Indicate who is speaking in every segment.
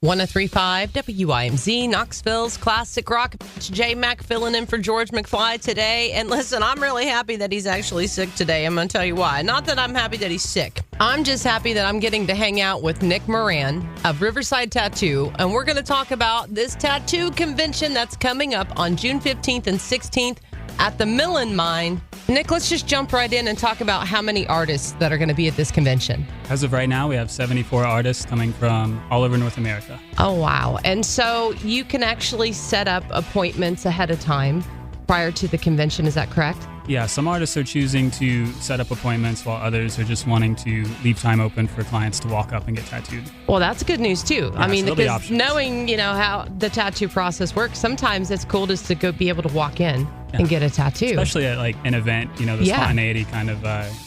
Speaker 1: 103.5 WIMZ, Knoxville's classic rock. It's J Mac filling in for George McFly today. And listen, I'm really happy that he's actually sick today. I'm going to tell you why. Not that I'm happy that he's sick. I'm just happy that I'm getting to hang out with Nick Moran of Riverside Tattoo. And we're going to talk about this tattoo convention that's coming up on June 15th and 16th at the Moran Mine. Nick, let's just jump right in and talk about how many artists that are going to be at this convention.
Speaker 2: As of right now, we have 74 artists coming from all over North America.
Speaker 1: Oh, wow. And so you can actually set up appointments ahead of time prior to the convention. Is that correct?
Speaker 2: Yeah, some artists are choosing to set up appointments while others are just wanting to leave time open for clients to walk up and get tattooed.
Speaker 1: Well, that's good news, too.
Speaker 2: Yeah,
Speaker 1: I mean,
Speaker 2: so
Speaker 1: because knowing, how the tattoo process works, sometimes it's cool just to go be able to walk in and get a tattoo.
Speaker 2: Especially at like an event, the spontaneity kind of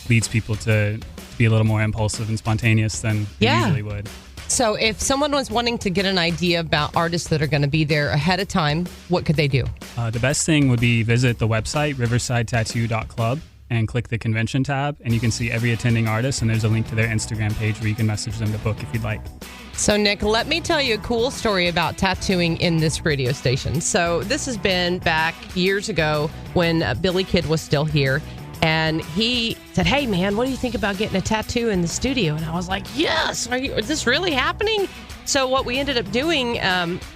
Speaker 2: leads people to be a little more impulsive and spontaneous than they usually would.
Speaker 1: So if someone was wanting to get an idea about artists that are going to be there ahead of time, what could they do?
Speaker 2: The best thing would be visit the website, riversidetattoo.club, and click the convention tab, and you can see every attending artist, and there's a link to their Instagram page where you can message them to book if you'd like.
Speaker 1: So, Nick, let me tell you a cool story about tattooing in this radio station. So this has been back years ago when Billy Kid was still here. And he said, hey, man, what do you think about getting a tattoo in the studio? And I was like, yes, is this really happening? So what we ended up doing,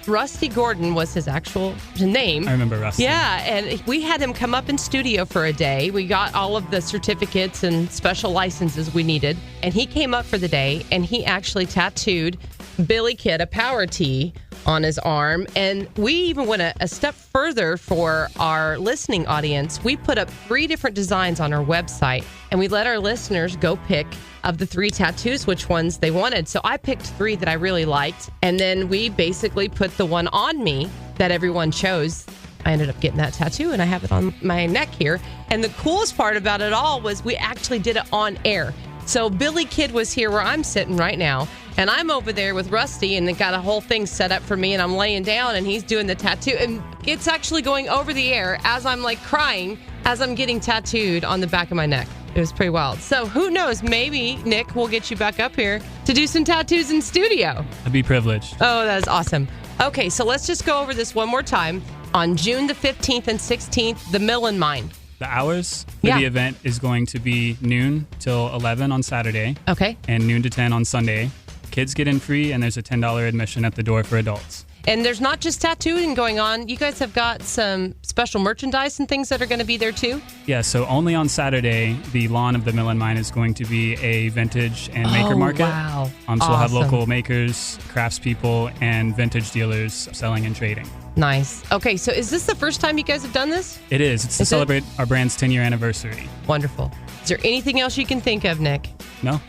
Speaker 1: Rusty Gordon was his actual name.
Speaker 2: I remember Rusty.
Speaker 1: Yeah, and we had him come up in studio for a day. We got all of the certificates and special licenses we needed. And he came up for the day, and he actually tattooed Billy Kid a power tee on his arm. And we even went a step further for our listening audience. We put up 3 different designs on our website, and we let our listeners go pick of the 3 tattoos which ones they wanted. So I picked 3 that I really liked, and then we basically put the one on me that everyone chose. I ended up getting that tattoo, and I have it on my neck here. And the coolest part about it all was we actually did it on air. So Billy Kid was here where I'm sitting right now, and I'm over there with Rusty, and they got a whole thing set up for me, and I'm laying down, and he's doing the tattoo, and it's actually going over the air as I'm like crying as I'm getting tattooed on the back of my neck. It was pretty wild. So who knows, maybe Nick will get you back up here to do some tattoos in studio.
Speaker 2: I'd be privileged.
Speaker 1: Oh, that is awesome. Okay, so let's just go over this one more time. On June the 15th and 16th, the Moran Mine.
Speaker 2: The hours for the event is going to be noon till 11 on Saturday.
Speaker 1: Okay.
Speaker 2: And noon to 10 on Sunday. Kids get in free, and there's a $10 admission at the door for adults.
Speaker 1: And there's not just tattooing going on. You guys have got some special merchandise and things that are going to be there too?
Speaker 2: Yeah, so only on Saturday, the lawn of the Moran Mine is going to be a vintage and maker market.
Speaker 1: Wow.
Speaker 2: So we'll have local makers, craftspeople, and vintage dealers selling and trading.
Speaker 1: Nice. Okay, so is this the first time you guys have done this?
Speaker 2: It is. It's to celebrate our brand's 10-year anniversary.
Speaker 1: Wonderful. Is there anything else you can think of, Nick?
Speaker 2: No.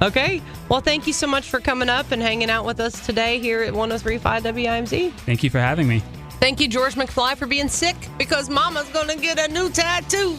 Speaker 1: Okay. Well, thank you so much for coming up and hanging out with us today here at 103.5 WIMZ.
Speaker 2: Thank you for having me.
Speaker 1: Thank you, George McFly, for being sick because Mama's going to get a new tattoo.